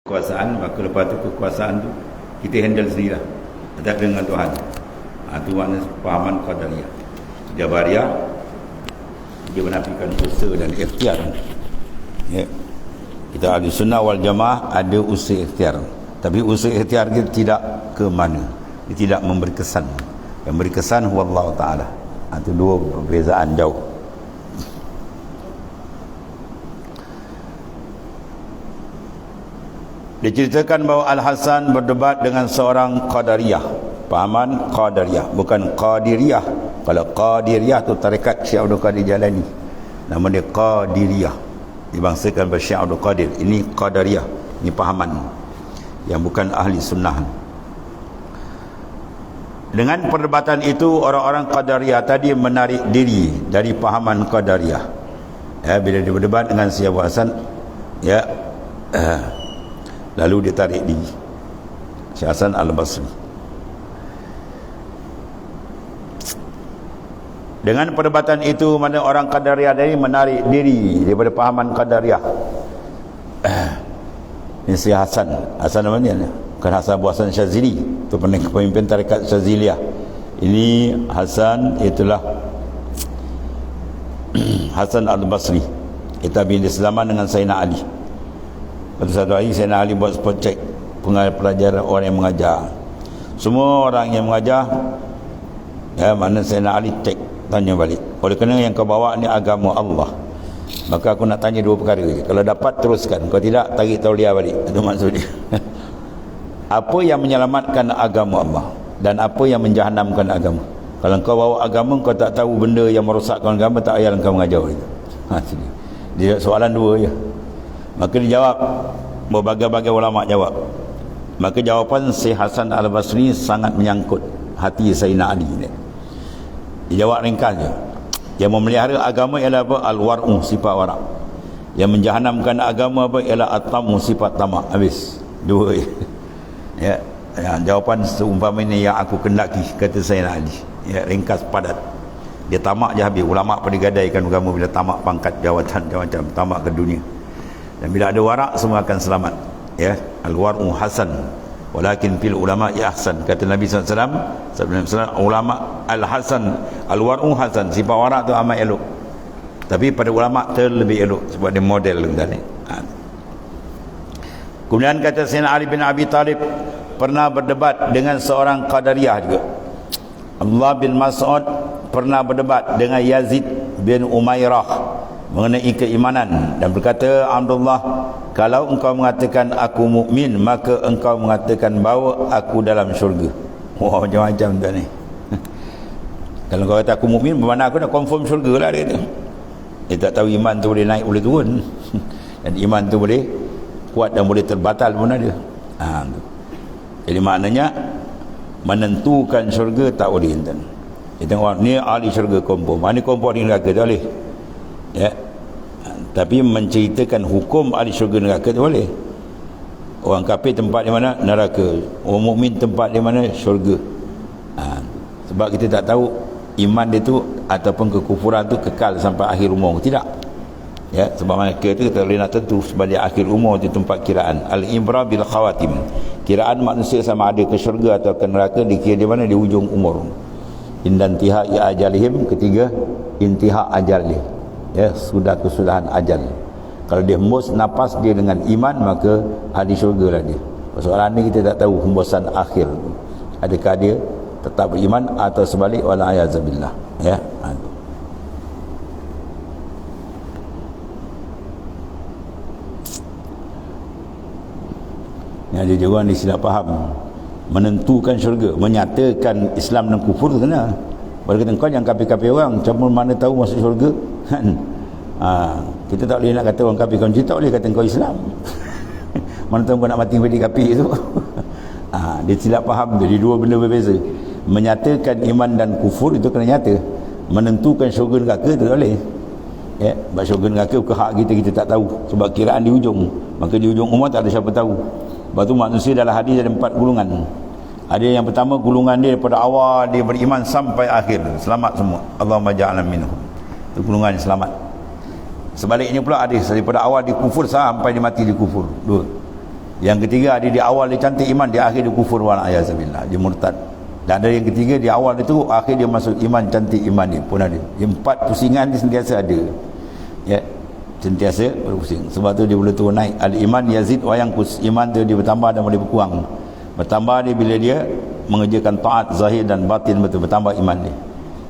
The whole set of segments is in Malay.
kekuasaan, maka lepas tu kekuasaan tu kita handle sendirilah, tak dengan Tuhan. Itu makna pahaman Qadariyah. Jabariyah dia menafikan usaha dan ikhtiar. Ya. Kita ahli sunnah wal jamaah ada usaha ikhtiar, tapi usaha ikhtiar kita tidak ke mana, dia tidak memberi kesan. Yang beri kesan huwallahu ta'ala. Itu dua perbezaan jauh. Diceritakan bahawa Al-Hasan berdebat dengan seorang Qadariyah. Pahaman Qadariyah, bukan Qadiriyah. Kalau Qadiriyah tu tarekat Syekh Abdul Qadir Jalani, nama dia Qadiriyah, dibangsakan oleh Syekh Abdul Qadir. Ini Qadariyah, ini pahaman yang bukan ahli sunnah. Dengan perdebatan itu, orang-orang Qadariyah tadi menarik diri dari pahaman Qadariyah. Ya, bila dia berdebat dengan Syekh Abu Hasan, ya, lalu dia tarik diri. Syekh Hasan Al-Basri. Dengan perdebatan itu, mana orang Qadariyah tadi menarik diri daripada pahaman Qadariyah. Ini Syekh Hasan. Hasan apa ni? Bukan Hasan Abu Hasan Syazili. Itu pemimpin tarekat Syaziliyah. Ini Hasan, itulah Hasan Al-Basri. Kita bin Islaman dengan Sayyidina Ali. Pada satu hari Sayyidina Ali buat spot check pelajar orang yang mengajar. Semua orang yang mengajar, ya, mana Sayyidina Ali cek, tanya balik. Oleh kerana yang kau bawa ni agama Allah, maka aku nak tanya dua perkara. Kalau dapat teruskan, kalau tidak tarik tauliah balik. Itu maksudnya. Apa yang menyelamatkan agama Allah dan apa yang menjahanamkan agama? Kalau kau bawa agama, kau tak tahu benda yang merosakkan agama, tak payah kau mengajar itu. Sini. Dia soalan dua je. Maka dijawab, berbagai-bagai ulama jawab. Maka jawapan Syekh Hasan Al-Basri sangat menyangkut hati Sayyidina Ali ni. Dia jawab ringkas je. Yang memelihara agama ialah apa? Al-war'u, sifat warak. Yang menjahanamkan agama apa? Ialah at-tamu, sifat tamak. Habis. Dua je. Ya, jawapan seumpama ini yang aku kendaki, kata Sayyidina Ali. Ya, ringkas padat. Dia tamak je habis. Ulama pada gadaikan agama bila tamak pangkat, jawatan, tamak ke dunia. Dan bila ada warak, semua akan selamat. Ya, al-war'u hasan walakin fil ulama ya ahsan, kata Nabi SAW. Ulama al-hasan, al-war'u hasan, sifat warak tu amat elok, tapi pada ulama terlebih elok sebab dia model ni. Kemudian kata Sayyidina Ali bin Abi Talib pernah berdebat dengan seorang Qadariyah juga. Abdullah bin Mas'ud pernah berdebat dengan Yazid bin Umairah mengenai keimanan dan berkata, Abdullah, kalau engkau mengatakan aku mukmin, maka engkau mengatakan bahawa aku dalam syurga. Wah, macam-macam tu ni. Kalau kau kata aku mukmin, bermakna aku dah confirm syurga lah, dia kata. Dia tak tahu iman tu boleh naik, boleh turun. Dan iman tu boleh kuat dan boleh terbatal pun ada. Jadi maknanya menentukan syurga tak boleh. Dia tengok ni ahli syurga confirm, mana confirm di neraka tak boleh. Ya. Tapi menceritakan hukum ahli syurga neraka tu boleh. Orang kafir tempat di mana? Neraka. Orang mukmin tempat di mana? Syurga. Sebab kita tak tahu iman dia tu ataupun kekufuran tu kekal sampai akhir umur. Tidak. Ya, sebab mereka tu kita boleh nak tentu sebab dia akhir umur tu tempat kiraan. Al-ibra bil khawatim. Kiraan manusia sama ada ke syurga atau ke neraka dikira di mana? Di ujung umur. Indantiha ya ajalihim, ketiga intiha ajalih. Ya, sudah kesudahan ajal. Kalau dia hembus nafas dia dengan iman, maka ahli syurga lah dia. Persoalan ni kita tak tahu hembusan akhir, adakah dia tetap beriman atau sebalik, wala ayazabillah. Ya. Ni ada juga orang silap faham. Menentukan syurga, menyatakan Islam dan kufur tu kena. Baru kata kau yang kafir-kafir orang, macam mana tahu masuk syurga? Kan? Kita tak boleh nak kata orang kafir, kita tak boleh kata kau Islam. Mana tahu kau nak mati jadi kafir tu. Dia silap faham tu. Dia dua benda berbeza. Menyatakan iman dan kufur itu kena nyata. Menentukan syurga neraka tu tak boleh. Ya, sebab syurga neraka ke hak kita, kita tak tahu. Sebab kiraan di ujung. Maka di ujung umur tak ada siapa tahu. Sebab tu manusia dalam hadis ada 4 golongan. Ada yang pertama, golongan dia daripada awal dia beriman sampai akhir, selamat semua. Allahumma ja'alna minhum. Itu golongan yang selamat. Sebaliknya pula ada daripada awal dia kufur sampai dia mati dia kufur. Dua. Yang ketiga, ada di awal dia cantik iman, di akhir dia kufur wal ayazabillah, dia murtad. Dan ada yang ketiga, di awal itu akhir dia masuk iman, cantik iman dia pun ada. Empat pusingan dia sentiasa ada, ya, sentiasa berpusing. Sebab tu dia boleh turun naik. Al-iman yazid wa yanqus, iman tu dia bertambah dan boleh berkurang. Bertambah dia bila dia mengerjakan taat zahir dan batin, betul bertambah iman dia.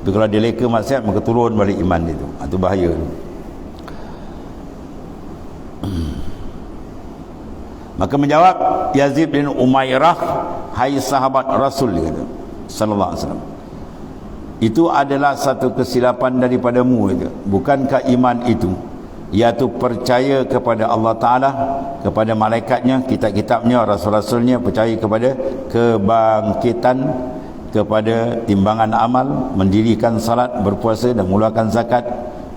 Tapi kalau dia leka maksiat, maka turun balik iman dia tu. Itu bahaya tu. Maka menjawab Yazid bin Umairah, hai sahabat Rasul, dia kata, sallallahu alaihi wasallam, itu adalah satu kesilapan daripadamu itu. Bukankah iman itu, iaitu percaya kepada Allah Ta'ala, kepada malaikatnya, kitab-kitabnya, rasul-rasulnya, percaya kepada kebangkitan, kepada timbangan amal, mendirikan salat, berpuasa dan mengeluarkan zakat.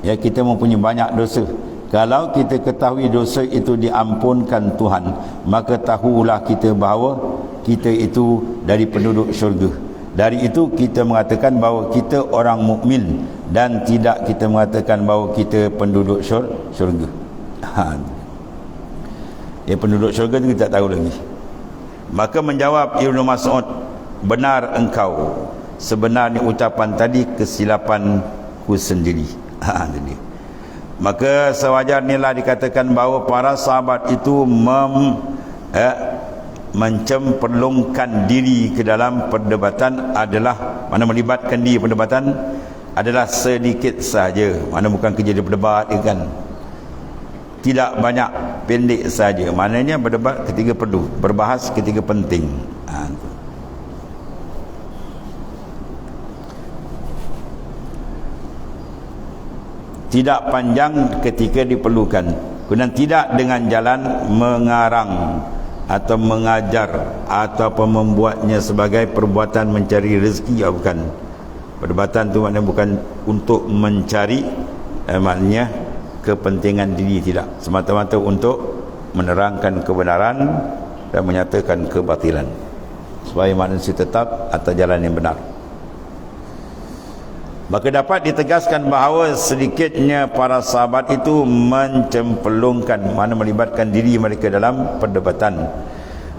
Ya, kita mempunyai banyak dosa. Kalau kita ketahui dosa itu diampunkan Tuhan, maka tahulah kita bahawa kita itu dari penduduk syurga. Dari itu kita mengatakan bahawa kita orang mukmin, dan tidak kita mengatakan bahawa kita penduduk syurga. Penduduk syurga itu kita tak tahu lagi. Maka menjawab Ibnu Mas'ud, benar engkau, sebenarnya ucapan tadi kesilapanku sendiri. Jadi maka sewajarnya lah dikatakan bahawa para sahabat itu mencemplungkan diri ke dalam perdebatan adalah, mana melibatkan diri perdebatan adalah sedikit saja, mana bukan kerja dia berdebat, kan, tidak banyak, pendek saja. Maknanya berdebat ketika perlu, berbahas ketika penting. Tidak panjang ketika diperlukan, kemudian tidak dengan jalan mengarang atau mengajar atau membuatnya sebagai perbuatan mencari rezeki, ya bukan. Perdebatan tu maknanya bukan untuk mencari maknanya kepentingan diri, tidak, semata-mata untuk menerangkan kebenaran dan menyatakan kebatilan supaya manusia tetap atas jalan yang benar. Maka dapat ditegaskan bahawa sedikitnya para sahabat itu mencemplungkan, mana melibatkan diri mereka dalam perdebatan,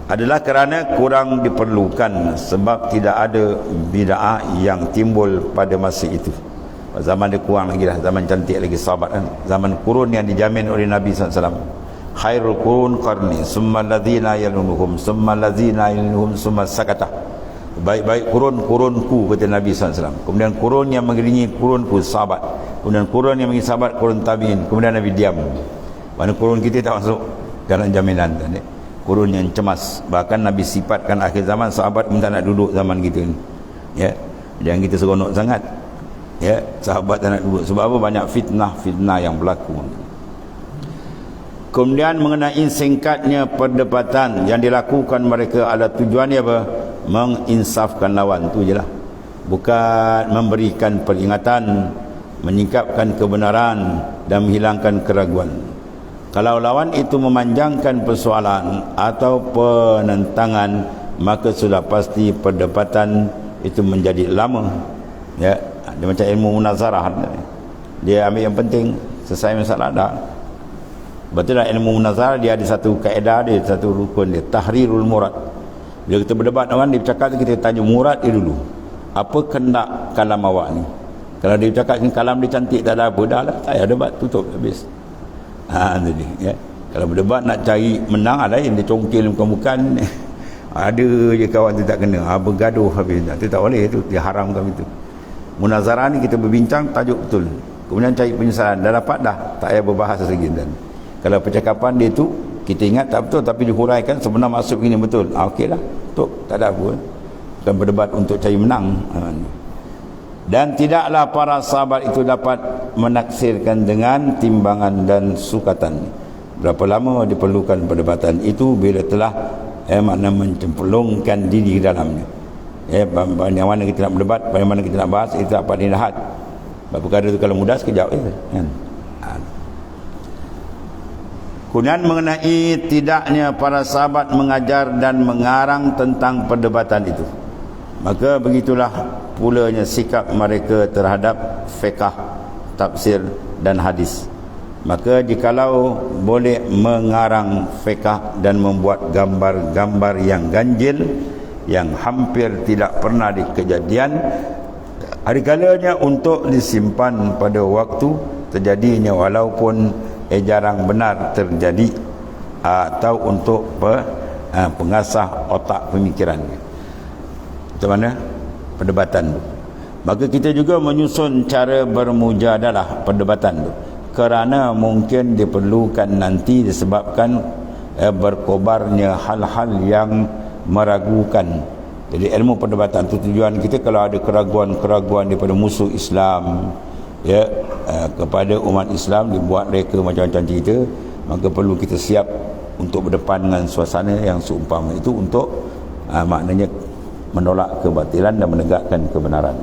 adalah kerana kurang diperlukan, sebab tidak ada bid'ah yang timbul pada masa itu. Zaman dia kurang lagi lah, zaman cantik lagi sahabat, kan? Zaman kurun yang dijamin oleh Nabi SAW. Khairul qurun qarni, summa alladhina yalunuhum, summa alladhina yalunuhum, summa sakata. Baik-baik kurun-kurunku, kata Nabi SAW. Kemudian kurun yang mengelilingi kurunku, sahabat. Kemudian kurun yang mengelilingi sahabat, kurun tabi'in. Kemudian Nabi diam. Mana kurun kita tak masuk dalam jaminan, kurun yang cemas. Bahkan Nabi sifatkan akhir zaman sahabat minta nak duduk zaman kita ni, ya, jangan kita seronok sangat, ya, sahabat tak nak duduk. Sebab apa? Banyak fitnah yang berlaku. Kemudian mengenai singkatnya perdebatan yang dilakukan mereka, ada tujuannya apa? Menginsafkan lawan, tu je lah. Bukan memberikan peringatan, menyingkapkan kebenaran dan menghilangkan keraguan. Kalau lawan itu memanjangkan persoalan atau penentangan, maka sudah pasti perdebatan itu menjadi lama, ya. Dia macam ilmu munazarah, dia ambil yang penting, selesai masalah dah. Betul lah, ilmu munazarah dia ada satu kaedah dia, satu rukun dia, tahrirul murad. Bila kita berdebat orang, dia bercakap, kita tanya murad dia dulu, apa kendak kalam awak ni. Kalau dia bercakap kalam dia cantik, tak ada apa, dah lah, tak payah debat, tutup habis. Jadi, ya. Kalau berdebat nak cari menang, ada yang dia congkil bukan-bukan. Ada je kawan tu tak kena, bergaduh habis. Itu tak boleh, itu dia haramkan itu. Munazarah ni kita berbincang tajuk betul, kemudian cari penyesalan, dah dapat dah, tak payah berbahas lagi. Dan kalau percakapan dia tu kita ingat tak betul, tapi dihuraikan sebenar maksud ini betul, okey lah, betul, tak ada apa. Bukan berdebat untuk cari menang. Dan tidaklah para sahabat itu dapat menaksirkan dengan timbangan dan sukatan. Berapa lama diperlukan perdebatan itu bila telah makna mencemplungkan diri ke dalamnya. Yang mana kita nak berdebat, yang mana kita nak bahas, itu dapat dilihat. Perkara itu kalau mudah sekejap, kan? Kemudian mengenai tidaknya para sahabat mengajar dan mengarang tentang perdebatan itu, maka begitulah pulanya sikap mereka terhadap fiqh, tafsir dan hadis. Maka jikalau boleh mengarang fiqh dan membuat gambar-gambar yang ganjil, yang hampir tidak pernah dikejadian, hari kalanya untuk disimpan pada waktu terjadinya, walaupun jarang benar terjadi, atau untuk pengasah otak pemikiran. Macam mana perdebatan tu? Maka kita juga menyusun cara bermujadalah perdebatan tu, kerana mungkin diperlukan nanti disebabkan berkobarnya hal-hal yang meragukan. Jadi ilmu perdebatan tu tujuan kita kalau ada keraguan-keraguan daripada musuh Islam, ya, kepada umat Islam, dibuat mereka macam-macam cerita, maka perlu kita siap untuk berdepan dengan suasana yang seumpama itu, untuk maknanya menolak kebatilan dan menegakkan kebenaran.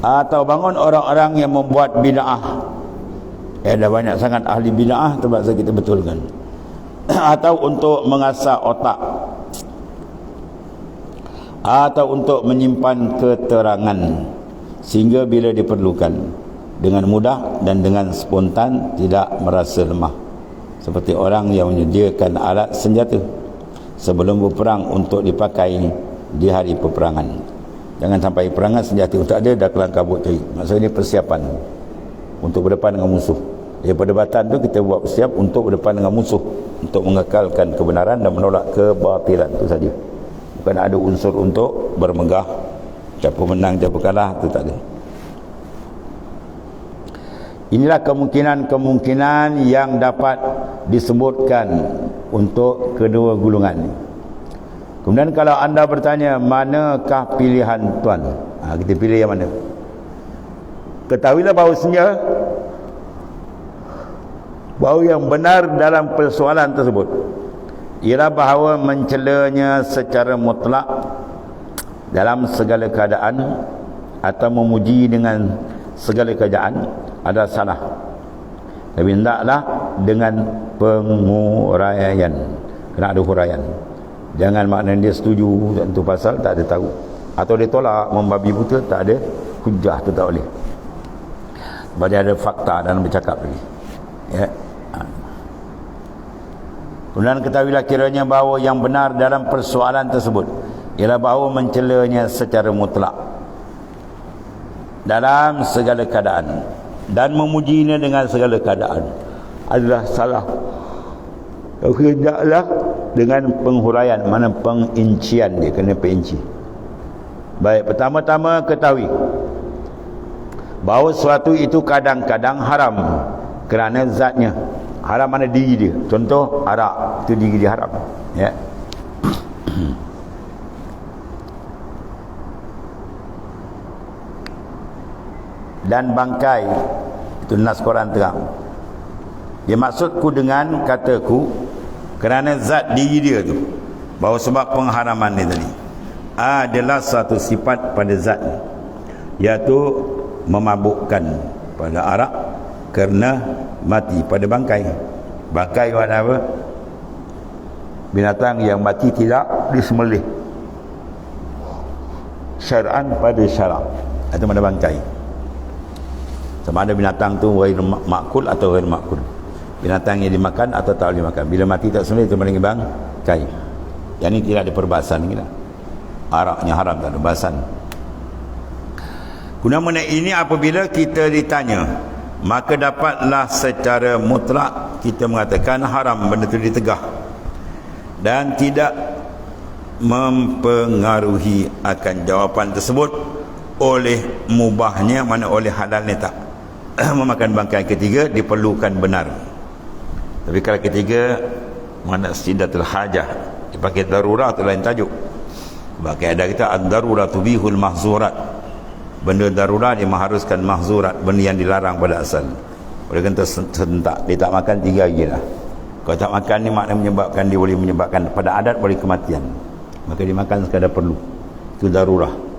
Atau bangun orang-orang yang membuat bid'ah, ada banyak sangat ahli bid'ah, terpaksa kita betulkan. Atau untuk mengasah otak, atau untuk menyimpan keterangan sehingga bila diperlukan dengan mudah dan dengan spontan tidak merasa lemah, seperti orang yang menyediakan alat senjata sebelum berperang untuk dipakai di hari peperangan. Jangan sampai perangan senjata tak ada, dah kelang kabut cari. Maksudnya persiapan untuk berdepan dengan musuh. Jadi perdebatan tu kita buat bersiap untuk berdepan dengan musuh, untuk mengekalkan kebenaran dan menolak kebatilan, itu saja. Bukan ada unsur untuk bermegah, siapa menang siapa kalah, itu tak ada. Inilah kemungkinan-kemungkinan yang dapat disebutkan untuk kedua gulungan. Kemudian kalau anda bertanya, manakah pilihan tuan? Kita pilih yang mana? Ketahuilah bahawasanya yang benar dalam persoalan tersebut ialah bahawa mencelanya secara mutlak dalam segala keadaan atau memuji dengan segala keadaan adalah salah. Tapi hendaklah dengan penguraian, kena ada huraian. Jangan maknanya dia setuju tentu pasal tak ada tahu, atau dia tolak membabi buta, tak ada hujah, tu tak boleh. Sebab dia ada fakta dalam bercakap lagi, ya. Kemudian ketahuilah kiranya bahawa yang benar dalam persoalan tersebut ialah bahawa mencelanya secara mutlak dalam segala keadaan dan memujinya dengan segala keadaan adalah salah. Hendaklah dengan penghuraian, mana pengincian, dia kena perinci. Baik, pertama-tama ketahui bahawa sesuatu itu kadang-kadang haram kerana zatnya. Haram mana diri dia. Contoh arak, itu diri dia haram, ya. Dan bangkai, itu nas Quran terang. Dia maksudku dengan kataku kerana zat diri dia tu, bahawa sebab pengharaman ni tadi adalah satu sifat pada zat, iaitu memabukkan pada arak kerana mati pada bangkai. Bangkai makna apa? Binatang yang mati tidak disembelih syar'an pada syarak, itu mana bangkai. Sama ada binatang tu ghair makul atau ghair makul, binatang yang dimakan atau tak boleh dimakan. Bila mati tak sembelih, itu panggil bangkai. Yang ini tidak ada perbahasan kita. Araknya haram, tak ada bahasan. Guna mengenai ini, apabila kita ditanya, maka dapatlah secara mutlak kita mengatakan haram benda itu ditegah dan tidak mempengaruhi akan jawapan tersebut oleh mubahnya, mana oleh halalnya tak. Memakan bangkai ketiga diperlukan benar. Tapi kalau ketiga mana sidatul hajah, dipakai darurat, itu lain tajuk. Bagi ada kita ad-darurat tubihul mahzurat, benda darurat yang mengharuskan mahzurat, benda yang dilarang pada asal. Oleh kerana tersentak, dia tak makan 3 hari lah. Kalau tak makan ni maknanya menyebabkan, dia boleh menyebabkan pada adat boleh kematian, maka dimakan sekadar perlu, itu darurah.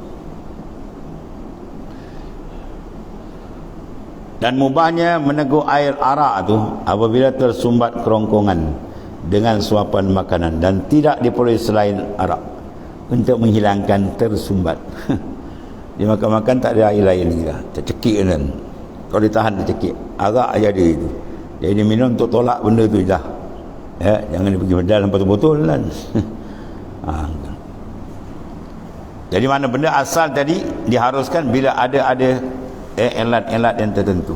Dan mubahnya meneguh air arak tu apabila tersumbat kerongkongan dengan suapan makanan dan tidak diperoleh selain arak untuk menghilangkan tersumbat. Dia makan-makan tak ada air lain lagi lah, tak cekik kan. Kalau ditahan dia cekik, arak aja dia itu. Jadi dia minum untuk tolak benda tu dah. Ya, jangan dia pergi dalam botol-botol kan. Jadi mana benda asal tadi diharuskan bila ada elat-elat yang tertentu.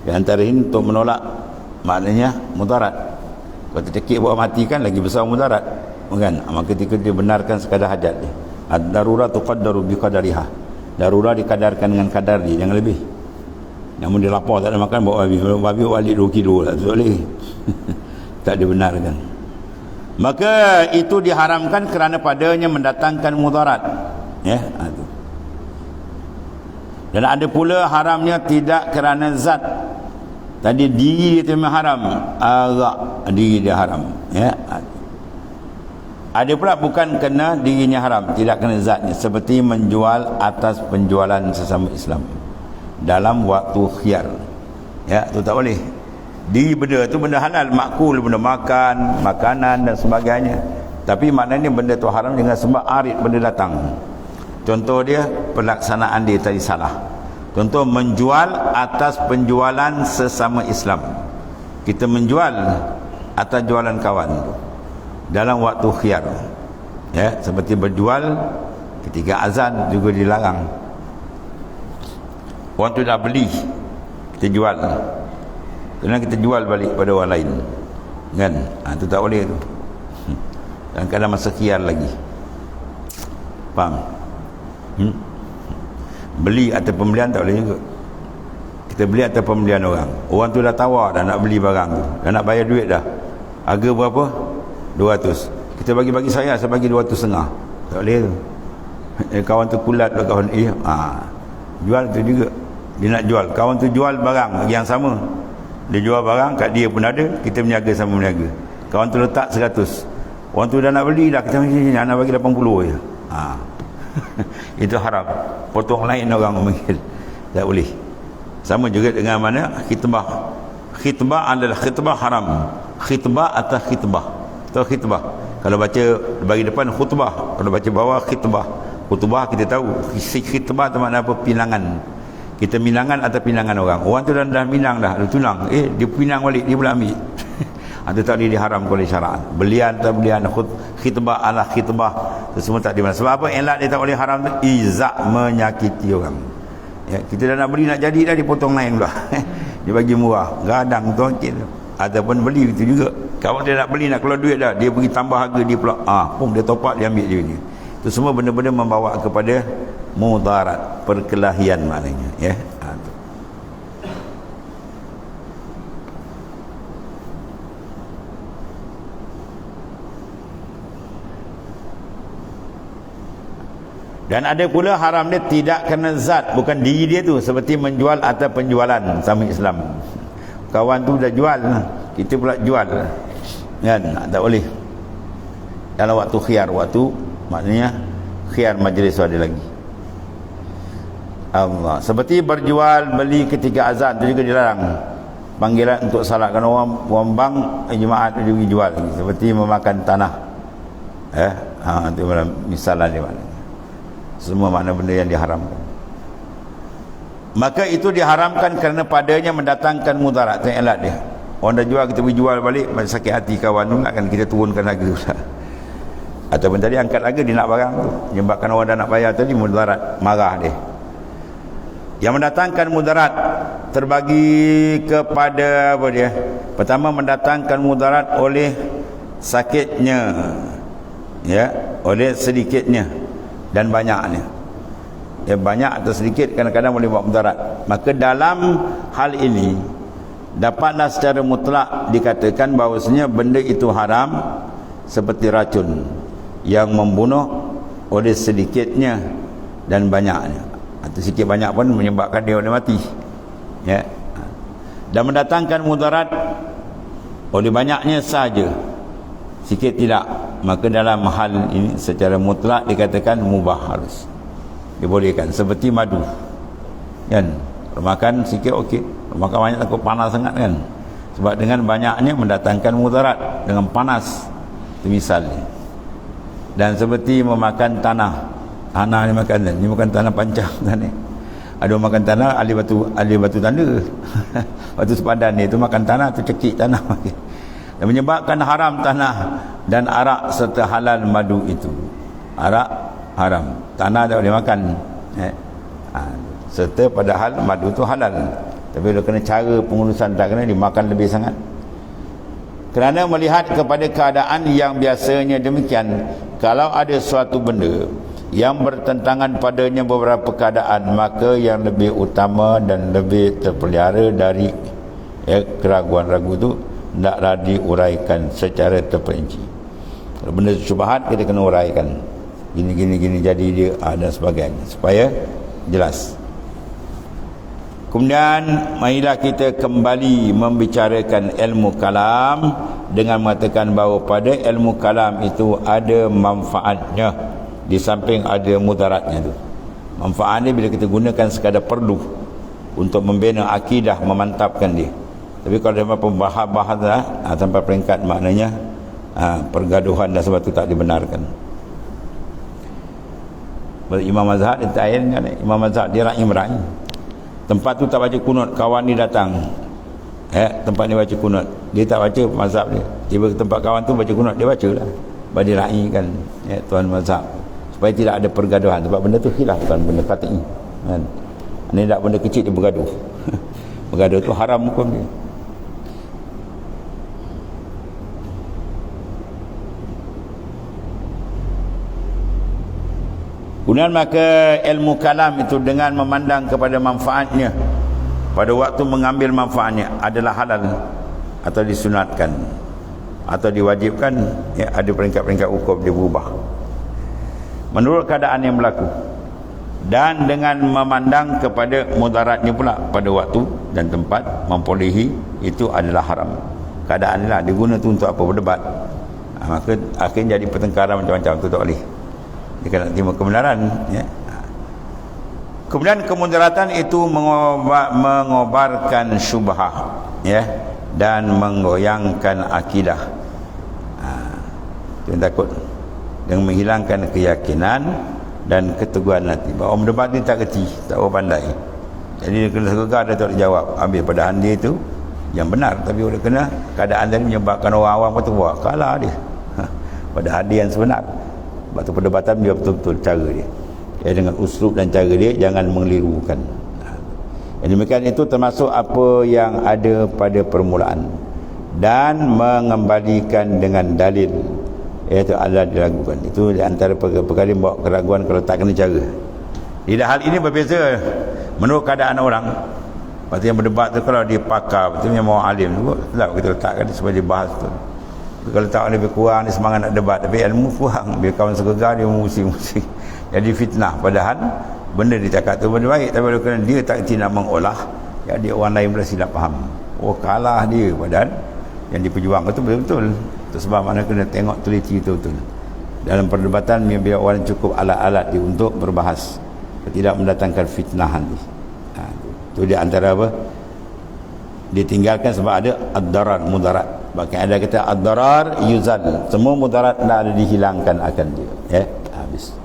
Di antara ini untuk menolak maknanya mudarat. Kalau tercekik buat mati kan lagi besar mudarat. Kan? Maka ketika dia benarkan sekadar hajat dia. Ad-darurat tuqaddaru biqadariha. Darurat dikadarkan dengan kadar dia, jangan lebih. Namun dia lapar tak ada makan, bawa babi balik 2 kilo lah, tak boleh. Tak dibenarkan. Maka itu diharamkan kerana padanya mendatangkan mudarat. Ya, itu. Dan ada pula haramnya tidak kerana zat. Tadi diri itu memang haram, arak diri dia haram. Ya. Ada pula bukan kena dirinya haram, tidak kena zatnya, seperti menjual atas penjualan sesama Islam dalam waktu khiyar. Ya, tu tak boleh. Diri benda tu benda halal, makul, benda makan, makanan dan sebagainya. Tapi maknanya benda tu haram dengan sebab arid benda datang. Contoh dia pelaksanaan dia tadi salah. Contoh menjual atas penjualan sesama Islam. Kita menjual atas jualan kawan tu dalam waktu khiyar, ya, seperti berjual ketika azan juga dilarang. Orang tu dah beli, kita jual, kerana kita jual balik pada orang lain, kan? Itu tak boleh tu. Dan kadang masa khiyar lagi, faham? Beli atau pembelian tak boleh juga. Kita beli atau pembelian orang tu dah tawar dah nak beli barang tu, dah nak bayar duit dah, harga berapa? 200. Kita bagi-bagi saya bagi 200.5. Tak boleh tu. Kawan tu kulat lah, kawan jual tu juga. Dia nak jual, kawan tu jual barang yang sama. Dia jual barang kat dia pun ada, kita berniaga sama berniaga. Kawan tu letak 100. Orang tu dah nak beli dah, kita nak bagi 80 je. Itu haram. Potong lain orang memanggil. Tak boleh. Sama juga dengan mana khitbah. Khitbah adalah khitbah haram. Khitbah atas khitbah. Tahu khitbah? Kalau baca bagi depan khutbah, kalau baca bawah khitbah. Khutbah kita tahu, khitbah tu makna apa? Pinangan. Kita minangan atau pinangan orang. Orang tu dah minang dah, dia tunang. Dia pinang balik, dia pula ambil. Itu tak boleh diharamkan oleh syarak. Belian atau belian, khitbah ala khitbah, itu semua tak dimana. Sebab apa? Elat dia tak boleh haram tu, izak, menyakiti orang. Ya, kita dah nak beli, nak jadi dah, dipotong lain pula. Dia bagi murah, gadang tu ataupun beli itu juga. Kalau dia nak beli, nak keluar duit dah, dia pergi tambah harga, dia pula dia top up, dia ambil dia ni. Itu semua benda-benda membawa kepada mudarat, perkelahian maknanya, ya. Dan ada pula haram dia tidak kena zat, bukan diri dia tu, seperti menjual atau penjualan sama Islam. Kawan tu dah jual, kita pula jual, kan? Tak boleh. Dalam waktu khiyar, waktu maknanya khiyar majlis ada lagi. Allah. Seperti berjual beli ketika azan itu juga dilarang. Panggilan untuk salatkan orang bang jemaat juga jual lagi. Seperti memakan tanah. Itu misalnya dia mana. Semua makna benda yang diharamkan. Maka itu diharamkan kerana padanya mendatangkan mudarat. Tengok elat dia. Orang dah jual, kita pergi jual balik, macam sakit hati kawan tu, kan kita turunkan harga pula. Ataupun tadi angkat harga, dia nak barang tu, menyebabkan orang dah nak bayar tadi, mudarat, marah dia. Yang mendatangkan mudarat terbagi kepada apa dia? Pertama, mendatangkan mudarat oleh sakitnya, ya, oleh sedikitnya dan banyaknya. Ya, banyak atau sedikit kadang-kadang boleh buat mudarat. Maka dalam hal ini dapatlah secara mutlak dikatakan bahawasanya benda itu haram seperti racun yang membunuh oleh sedikitnya dan banyaknya, atau sikit banyak pun menyebabkan dia boleh mati, ya. Dan mendatangkan mudarat oleh banyaknya saja, sikit tidak. Maka dalam hal ini secara mutlak dikatakan mubah, harus dibolehkan. Seperti madu, kan, makan sikit okey, makan banyak takut panas sangat, kan. Sebab dengan banyaknya mendatangkan mudarat dengan panas, itu misalnya. Dan seperti memakan tanah ni makan, ni bukan tanah pancang tadi. Ada makan tanah ahli batu tanda. Batu sepadan ni tu makan tanah tu cekik tanah. Dan menyebabkan haram tanah dan arak serta halal madu itu. Arak haram, tanah tak boleh makan. Serta padahal madu tu halal. Tapi dia kena cara pengurusan, tak kena dimakan lebih sangat. Kerana melihat kepada keadaan yang biasanya demikian, kalau ada suatu benda yang bertentangan padanya beberapa keadaan, maka yang lebih utama dan lebih terpelihara dari keraguan ragu itu hendaklah diuraikan secara terperinci. Kalau benda syubhat, kita kena uraikan, gini jadi dia dan sebagainya, supaya jelas. Kemudian marilah kita kembali membicarakan ilmu kalam dengan mengatakan bahawa pada ilmu kalam itu ada manfaatnya di samping ada mudaratnya tu. Manfaatnya bila kita gunakan sekadar perlu untuk membina akidah, memantapkan dia. Tapi kalau dia pembahas tanpa peringkat, maknanya pergaduhan dan sebab itu tak dibenarkan. Imam Mazhab Imam Mazhab dia ra'i. Tempat tu tak baca kunut, kawan ni datang, tempat ni baca kunut, dia tak baca mazhab dia, tiba ke tempat kawan tu baca kunut, dia baca lah, bagi ra'i kan, tuan mazhab, supaya tidak ada pergaduhan. Sebab benda tu khilaf, bukan benda qat'i kan. Ini tak benda kecil dia bergaduh. Bergaduh tu haram hukum dia. Kemudian maka ilmu kalam itu dengan memandang kepada manfaatnya pada waktu mengambil manfaatnya adalah halal atau disunatkan atau diwajibkan, ada peringkat-peringkat hukum dia berubah menurut keadaan yang berlaku, dan dengan memandang kepada mudaratnya pula pada waktu dan tempat memperolehi itu adalah haram. Keadaan inilah diguna tu untuk apa? Berdebat. Maka akhirnya jadi pertengkaran macam-macam, tu tak boleh. Dia nak terima kebenaran, Kemudian kemudaratan itu mengobarkan syubhah, dan menggoyangkan akidah. Jangan takut, dengan menghilangkan keyakinan dan keteguhan hati. Bahawa mendebat ni tak kerti, tak pandai. Jadi dia kena segegar, dia tak boleh jawab. Ambil padahal dia tu yang benar, tapi oleh kena keadaan tadi menyebabkan orang awam kata buat kalah dia. Padahal dia yang sebenar. Sebab tu perdebatan dia betul-betul cara dia. Dengan uslub dan cara dia, jangan mengelirukan. Demikian itu termasuk apa yang ada pada permulaan, dan mengembalikan dengan dalil, iaitu adalah diragukan. Itu di antara perkara yang bawa keraguan kalau tak kena cara. Di hal ini berbeza menurut keadaan orang. Lepas yang berdebat tu, kalau dia pakar betul, yang mau alim tu, kita letakkan dia supaya dia bahas tu. Kalau tak lebih kurang, dia semangat nak debat, tapi ilmu kurang, biar kawan segegar dia musing-musing, jadi fitnah. Padahal benda dia cakap tu benda baik, tapi kerana dia tak nak mengolah, jadi orang lain pula silap faham, kalah dia. Padahal yang diperjuangkan tu betul-betul. Itu sebab mana kena tengok teliti betul-betul dalam perdebatan, biar orang cukup alat-alat dia untuk berbahas, tidak mendatangkan fitnah nanti. Itu dia antara apa ditinggalkan, sebab ada ad-darar, mudarat. Bahkan ada kata ad-darar yuzal, semua mudarat dah ada dihilangkan akan dia, habis.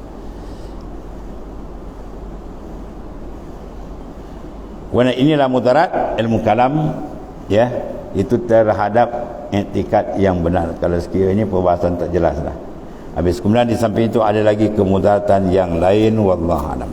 Kerana inilah mudarat ilmu kalam, itu terhadap etikad yang benar. Kalau sekiranya perbahasan tak jelas dah habis. Kemudian di samping itu ada lagi kemudaratan yang lain, wallahu a'lam.